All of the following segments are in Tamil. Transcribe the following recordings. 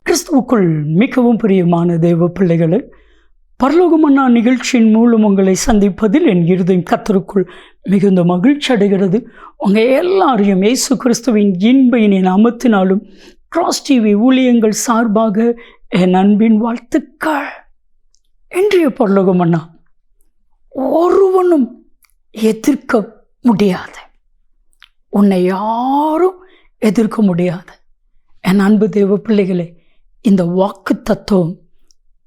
கிறிஸ்துவுக்குள் மிகவும் பிரியமான தேவ பிள்ளைகளே, பரலோகமன்னா நிகழ்ச்சியின் மூலம் உங்களை சந்திப்பதில் என் இருதயம் கர்த்தருக்குள் மிகுந்த மகிழ்ச்சி அடைகிறது. உங்கள் எல்லாரையும் இயேசு கிறிஸ்துவின் இன்பையினை நாமத்தினாலும் கிராஸ் டிவி ஊழியங்கள் சார்பாக என் அன்பின் வாழ்த்துக்கள். இன்றைய பரலோகமன்னா ஒருவனும் எதிர்க்க முடியாது, உன்னை யாரும் எதிர்க்க முடியாது. என் அன்பு தேவ பிள்ளைகளே, இந்த வாக்கு தத்துவம்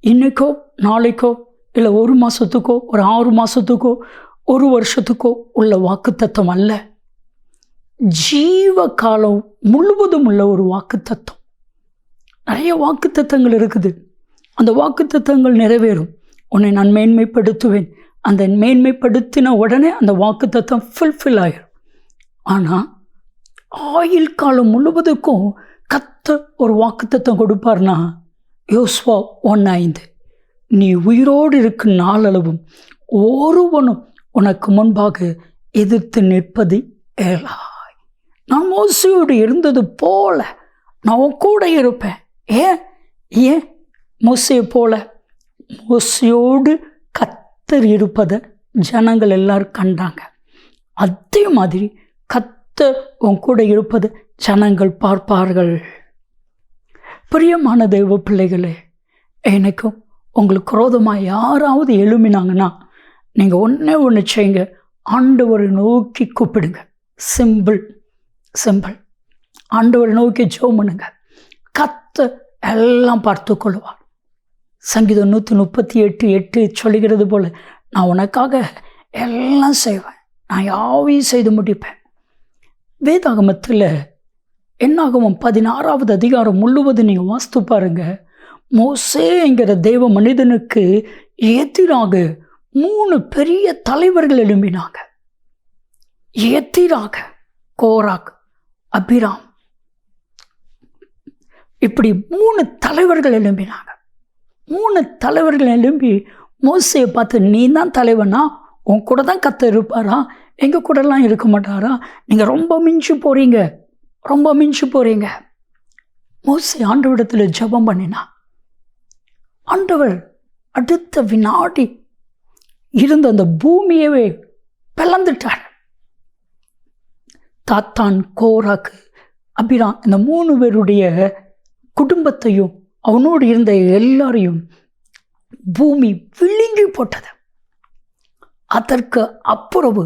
இன்னைக்கோ நாளைக்கோ இல்லை ஒரு மாதத்துக்கோ ஒரு 6 மாதத்துக்கோ ஒரு வருஷத்துக்கோ உள்ள வாக்கு தத்துவம் அல்ல, ஜீவ காலம் முழுவதும் உள்ள ஒரு வாக்கு தத்துவம். நிறைய வாக்கு தத்தங்கள் இருக்குது. அந்த வாக்கு தத்தங்கள் நிறைவேறும். உன்னை நான் மேன்மைப்படுத்துவேன். அந்த மேன்மைப்படுத்தின உடனே அந்த வாக்கு தத்துவம் ஃபுல்ஃபில் ஆகிடும். ஆனால் ஆயுள் காலம் முழுவதுக்கும் கர்த்தர் ஒரு வாக்கு தத்துவம் கொடுப்பார்னா, யோசுவா 1:5, நீ உயிரோடு இருக்கும் நாளளவும் ஒருவனும் உனக்கு முன்பாக எதிர்த்து நிற்பது இயலாய். நான் மோசையோடு இருந்தது போல நான் உன் கூட இருப்பேன். ஏன் மோசையை போல? மோசையோடு கர்த்தர் இருப்பதை ஜனங்கள் எல்லாரும் கண்டாங்க. அதே மாதிரி கர்த்தர் உன் கூட இருப்பது ஜனங்கள் பார்ப்பார்கள். பிரியமான தெய்வ பிள்ளைகளே, எனக்கும் உங்களுக்கு விரோதமாக யாராவது எழும்பினாங்கன்னா நீங்கள் ஒன்று செய்யுங்க, ஆண்டவரை நோக்கி கூப்பிடுங்க. சிம்பிள். ஆண்டவரை நோக்கி ஜெபம் பண்ணுங்க. கர்த்தர் எல்லாம் பார்த்து கொள்வார். சங்கீதம் 138:8 சொல்லுகிறது போல, நான் உனக்காக எல்லாம் செய்வேன், நான் யாவையும் செய்து முடிப்பேன். வேதாகமத்தில் என்னாகமம் 16வது அதிகாரம் முழுவதும் நீங்கள் வாசித்து பாருங்க. மோசேங்கிற தேவ மனிதனுக்கு எதிராக 3 பெரிய தலைவர்கள் எழும்பினாங்க. எதிராக கோராக், அபிராம், இப்படி 3 தலைவர்கள் எழும்பினாங்க. 3 தலைவர்கள் எழும்பி மோசையை பார்த்து, நீ தான் தலைவனா? உன் கூட தான் கர்த்தர் இருப்பாரா? எங்கள் கூடலாம் இருக்க மாட்டாரா? நீங்கள் ரொம்ப மிஞ்சி போகிறீங்க. மோசே ஆண்டவரிடத்தில் ஜெபம் பண்ணினா. ஆண்டவர் அடுத்த வினாடி இருந்த அந்த பூமியவே பிளந்துட்டார். தாத்தான், கோராக்கு, அபிராம், இந்த 3 பேருடைய குடும்பத்தையும் அவனோடு இருந்த எல்லாரையும் பூமி விழுங்கி போட்டது. அதற்கு அப்புறவு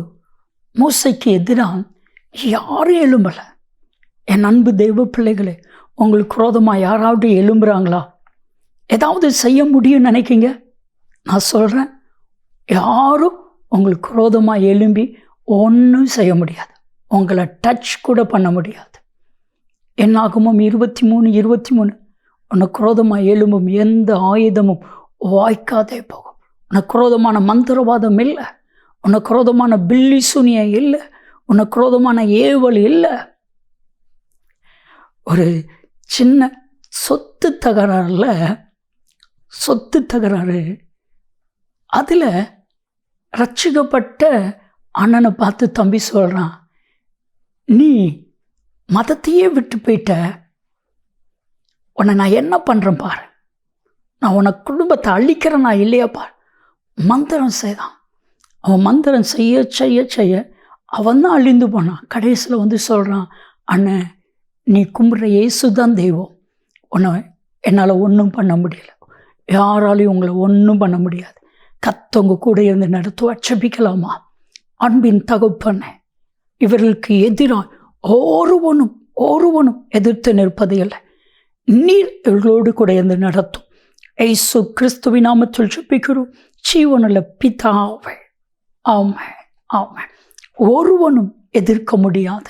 மோசைக்கு எதிராக யாரும் எழும்பலை. என் அன்பு தெய்வ பிள்ளைகளே, உங்களுக்கு விரோதமாக யாராவது எழும்புறாங்களா? ஏதாவது செய்ய முடியும்னு நினைக்கிங்க? நான் சொல்கிறேன், யாரும் உங்களுக்கு விரோதமாக எழும்பி ஒன்றும் செய்ய முடியாது. உங்களை டச் கூட பண்ண முடியாது. என்னாகமம் 23:23, உனக்கு விரோதமாக எழும்பும் எந்த ஆயுதமும் வாய்க்காதே போகும். உனக்கு விரோதமான மந்திரவாதம் இல்லை, உனக்கு விரோதமான பில்லி சூனியம் இல்லை, உனக்கு விரோதமான ஏவல் இல்லை. ஒரு சின்ன சொத்து தகராறு, அதில் ரட்சிக்கப்பட்ட அண்ணனை பார்த்து தம்பி சொல்கிறான், நீ மதத்தையே விட்டு போயிட்ட, உன்னை நான் என்ன பண்ணுறேன் பாரு, நான் உனக்கு குடும்பத்தை அழிக்கிறேன் நான் இல்லையா பாரு. மந்திரம் செய்தான். அவன் மந்திரம் செய்ய அவன் தான் அழிந்து போனான். கடைசியில் வந்து சொல்கிறான், அண்ணன், நீ கும்பிட்ற இயேசு தான் தெய்வம், உன்னை என்னால் ஒன்றும் பண்ண முடியல, யாராலையும் உங்களை ஒன்றும் பண்ண முடியாது. கர்த்தர் கூட இருந்து நடத்துவ அச்சபிக்கலாமா? அன்பின் தகப்பனே, இவர்களுக்கு எதிராக ஒருவனும் எதிர்த்து நிற்பது இல்லை. நீர் இவர்களோடு கூட இருந்து நடத்தும். இயேசு கிறிஸ்துவின் நாமத்தில் ஜெபிக்கிறோம் ஜீவனுள்ள பிதாவே, ஆமென். ஒருவனும் எதிர்க்க முடியாத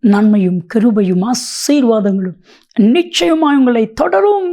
நன்மையும் கிருபையும் ஆசீர்வாதங்களும் நிச்சயமாய் உங்களை தொடரும்.